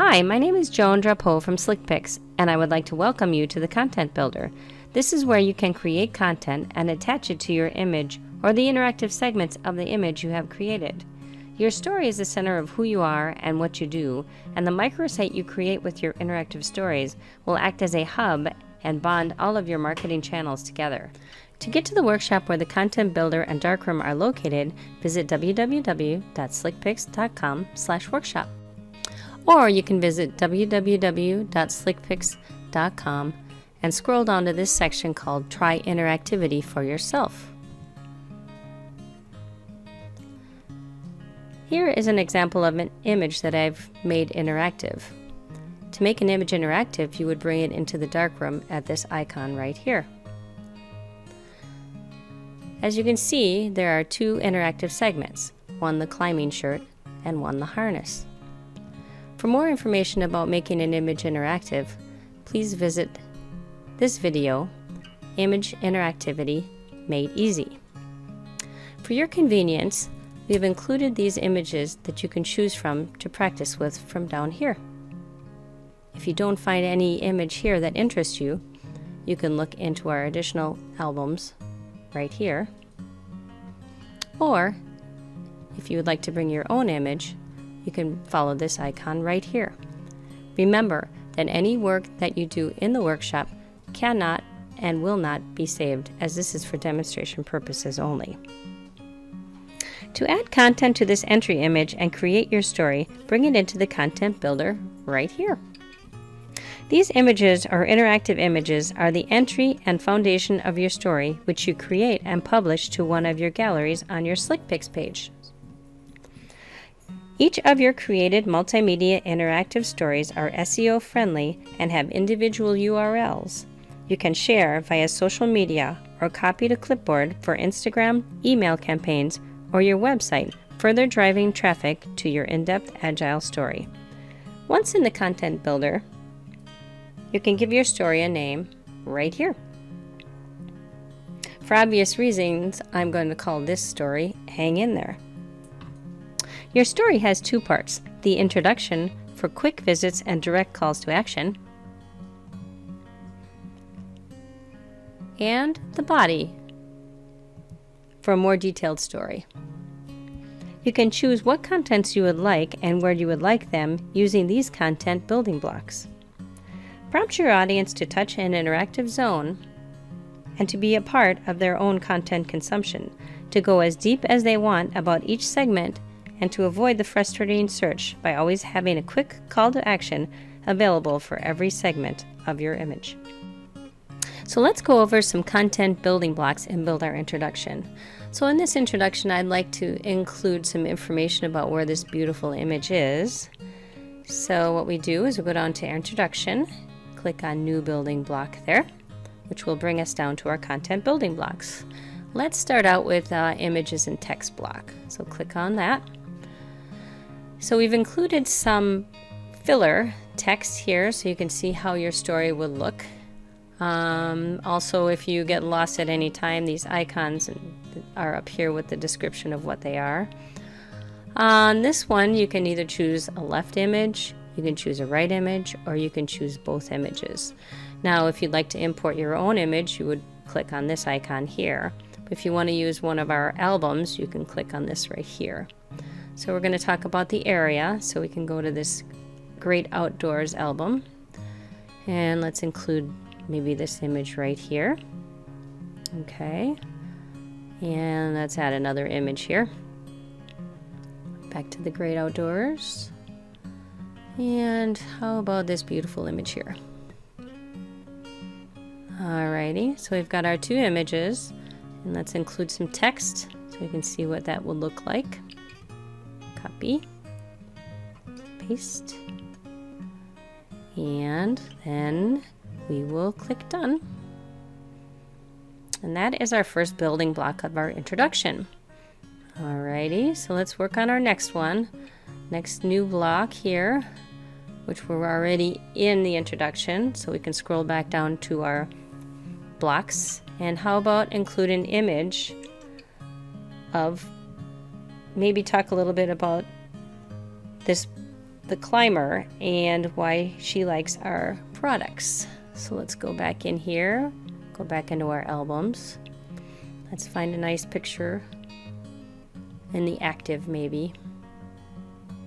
Hi, my name is Joan Drapeau from SlickPics, and I would like to welcome you to the Content Builder. This is where you can create content and attach it to your image or the interactive segments of the image you have created. Your story is the center of who you are and what you do, and the microsite you create with your interactive stories will act as a hub and bond all of your marketing channels together. To get to the workshop where the Content Builder and Darkroom are located, visit www.slickpics.com/workshop. Or you can visit www.slickpics.com and scroll down to this section called Try Interactivity for Yourself. Here is an example of an image that I've made interactive. To make an image interactive, you would bring it into the darkroom at this icon right here. As you can see, there are two interactive segments, one the climbing shirt and one the harness. For more information about making an image interactive, please visit this video, Image Interactivity Made Easy. For your convenience, we have included these images that you can choose from to practice with from down here. If you don't find any image here that interests you, you can look into our additional albums right here. Or, if you would like to bring your own image, you can follow this icon right here. Remember that any work that you do in the workshop cannot and will not be saved, as this is for demonstration purposes only. To add content to this entry image and create your story, bring it into the Content Builder right here. These images, or interactive images, are the entry and foundation of your story, which you create and publish to one of your galleries on your SlickPics page. Each of your created multimedia interactive stories are SEO friendly and have individual URLs you can share via social media or copy to clipboard for Instagram, email campaigns, or your website, further driving traffic to your in-depth agile story. Once in the Content Builder, you can give your story a name right here. For obvious reasons, I'm going to call this story Hang In There. Your story has two parts: the introduction for quick visits and direct calls to action, and the body for a more detailed story. You can choose what contents you would like and where you would like them using these content building blocks. Prompt your audience to touch an interactive zone and to be a part of their own content consumption, to go as deep as they want about each segment, and to avoid the frustrating search by always having a quick call to action available for every segment of your image. So let's go over some content building blocks and build our introduction. So in this introduction, I'd like to include some information about where this beautiful image is. So what we do is we go down to Introduction, click on New Building Block there, which will bring us down to our content building blocks. Let's start out with Images and Text block. So click on that. So we've included some filler text here so you can see how your story would look. Also, if you get lost at any time, these icons are up here with the description of what they are. On this one, you can either choose a left image, you can choose a right image, or you can choose both images. Now, if you'd like to import your own image, you would click on this icon here. If you want to use one of our albums, you can click on this right here. So we're going to talk about the area, so we can go to this Great Outdoors album, and let's include maybe this image right here. Okay, and let's add another image here. Back to the Great Outdoors, and how about this beautiful image here? Alrighty, so we've got our two images, and let's include some text so we can see what that would look like. Copy, paste, and then we will click Done. And that is our first building block of our introduction. Alrighty, so let's work on our next one. Next new block here, which we're already in the introduction, so we can scroll back down to our blocks. And how about include an image of, maybe talk a little bit about this the climber and why she likes our products. So let's go back in here, go back into our albums. Let's find a nice picture in the active maybe.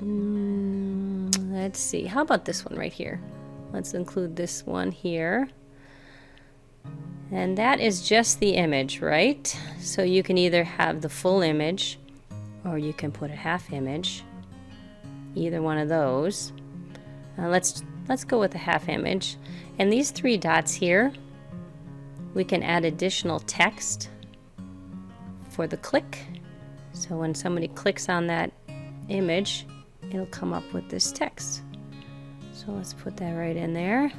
Let's see, how about this one right here? Let's include this one here. And that is just the image, right? So you can either have the full image or you can put a half image. Either one of those. Let's go with the half image. And these three dots here, we can add additional text for the click. So when somebody clicks on that image, it'll come up with this text. So let's put that right in there.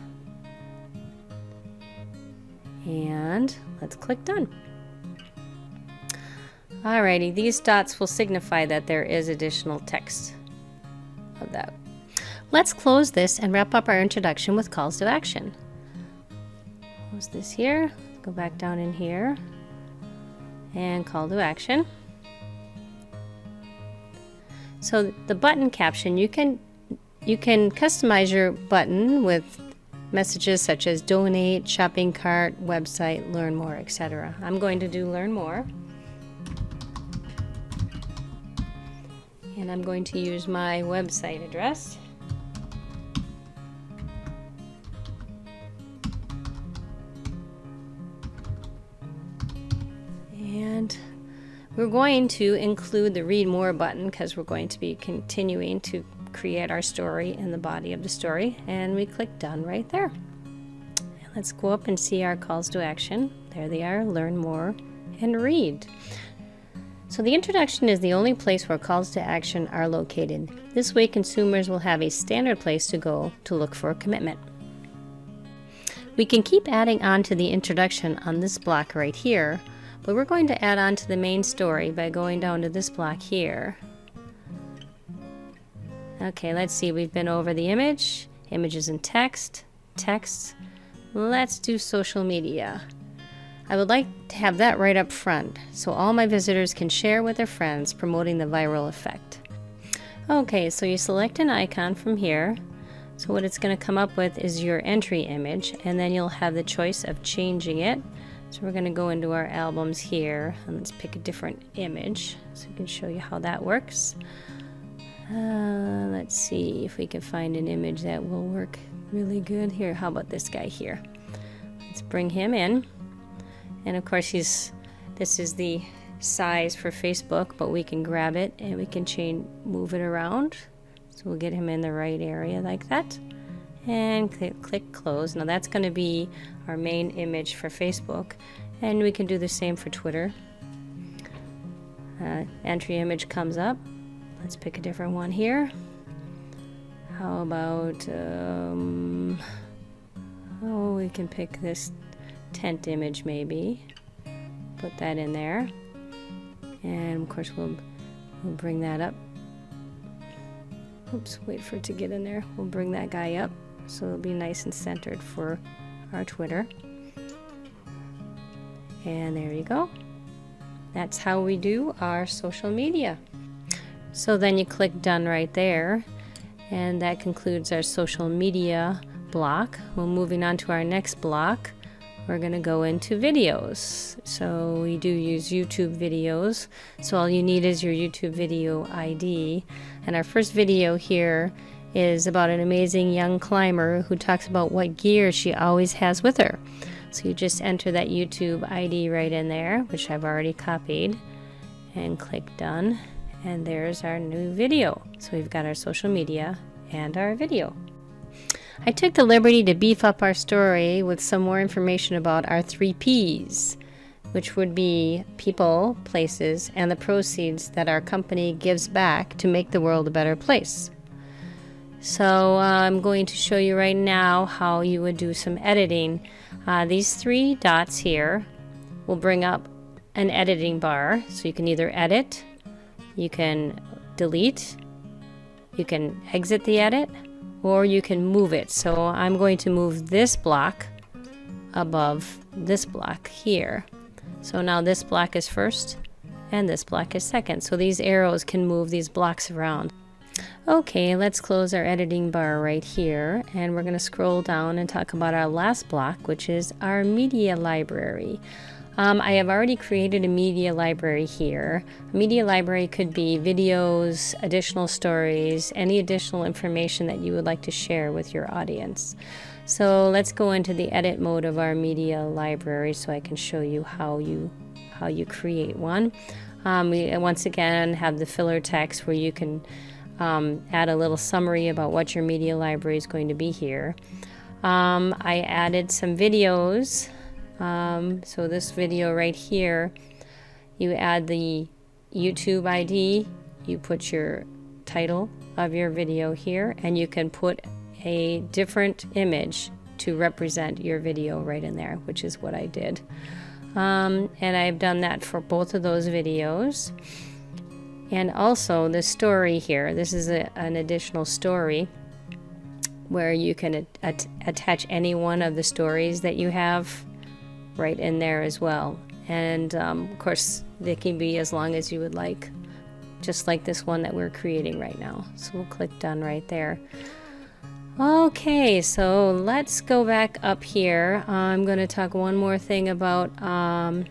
And let's click done. Alrighty, these dots will signify that there is additional text of that. Let's close this and wrap up our introduction with calls to action. Close this here, go back down in here, and call to action. So the button caption, you can customize your button with messages such as donate, shopping cart, website, learn more, etc. I'm going to do learn more. And I'm going to use my website address. And we're going to include the read more button because we're going to be continuing to create our story in the body of the story. And we click done right there. And let's go up and see our calls to action. There they are, learn more and read. So the introduction is the only place where calls to action are located. This way consumers will have a standard place to go to look for a commitment. We can keep adding on to the introduction on this block right here, but we're going to add on to the main story by going down to this block here. Okay, let's see, we've been over the image, images and text, text. Let's do social media. I would like to have that right up front so all my visitors can share with their friends, promoting the viral effect. Okay, so you select an icon from here. So what it's going to come up with is your entry image, and then you'll have the choice of changing it. So we're going to go into our albums here and let's pick a different image so I can show you how that works. Let's see if we can find an image that will work really good here. How about this guy here? Let's bring him in. And of course this is the size for Facebook, but we can grab it and we can move it around. So we'll get him in the right area like that. And click close. Now that's going to be our main image for Facebook. And we can do the same for Twitter. Entry image comes up. Let's pick a different one here. How about, we can pick this tent image maybe. Put that in there. And of course we'll bring that up. Oops, wait for it to get in there. We'll bring that guy up so it'll be nice and centered for our Twitter. And there you go. That's how we do our social media. So then you click done right there, and that concludes our social media block. Well, moving on to our next block, we're going to go into videos. So we do use YouTube videos. So all you need is your YouTube video ID. And our first video here is about an amazing young climber who talks about what gear she always has with her. So you just enter that YouTube ID right in there, which I've already copied, and click done. And there's our new video. So we've got our social media and our video. I took the liberty to beef up our story with some more information about our 3 Ps, which would be people, places, and the proceeds that our company gives back to make the world a better place. So I'm going to show you right now how you would do some editing. These 3 dots here will bring up an editing bar, so you can either edit, you can delete, you can exit the edit, or you can move it. So I'm going to move this block above this block here. So now this block is first and this block is second. So these arrows can move these blocks around. Okay, let's close our editing bar right here, and we're going to scroll down and talk about our last block, which is our media library. I have already created a media library here. A media library could be videos, additional stories, any additional information that you would like to share with your audience. So let's go into the edit mode of our media library so I can show you how you create one. We once again have the filler text where you can add a little summary about what your media library is going to be here. I added some videos. So this video right here, you add the YouTube ID, you put your title of your video here, and you can put a different image to represent your video right in there, which is what I did. And I've done that for both of those videos. And also the story here, this is an additional story where you can attach any one of the stories that you have right in there as well. And of course they can be as long as you would like, just like this one that we're creating right now. So we'll click done right there. Okay, so let's go back up here. I'm going to talk one more thing about our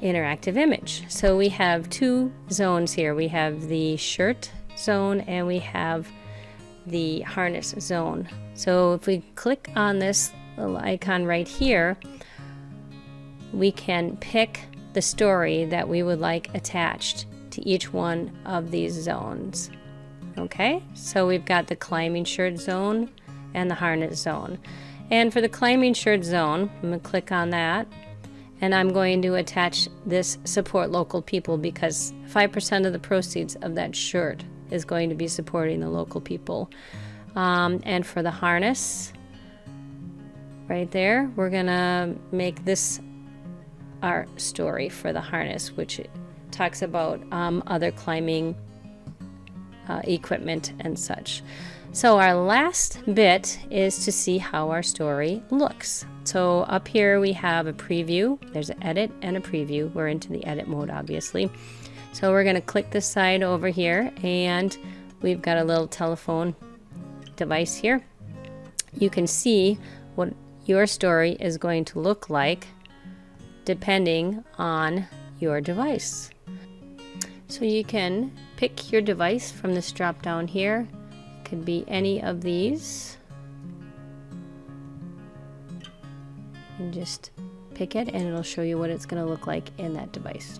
interactive image. So we have two zones here. We have the shirt zone and we have the harness zone. So if we click on this little icon right here, we can pick the story that we would like attached to each one of these zones. Okay, so we've got the climbing shirt zone and the harness zone. And for the climbing shirt zone, I'm going to click on that, and I'm going to attach this support local people, because 5% of the proceeds of that shirt is going to be supporting the local people. And for the harness, right there, we're gonna make this our story for the harness, which talks about other climbing equipment and such. So our last bit is to see how our story looks. So up here we have a preview. There's an edit and a preview. We're into the edit mode, obviously. So we're going to click this side over here, and we've got a little telephone device here. You can see what your story is going to look like depending on your device. So you can pick your device from this drop down here. It could be any of these. And just pick it and it'll show you what it's going to look like in that device.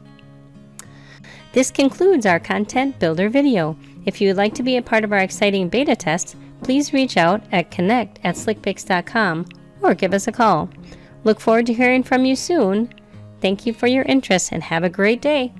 This concludes our content builder video. If you would like to be a part of our exciting beta test, please reach out at connect@slickpix.com or give us a call. Look forward to hearing from you soon. Thank you for your interest and have a great day.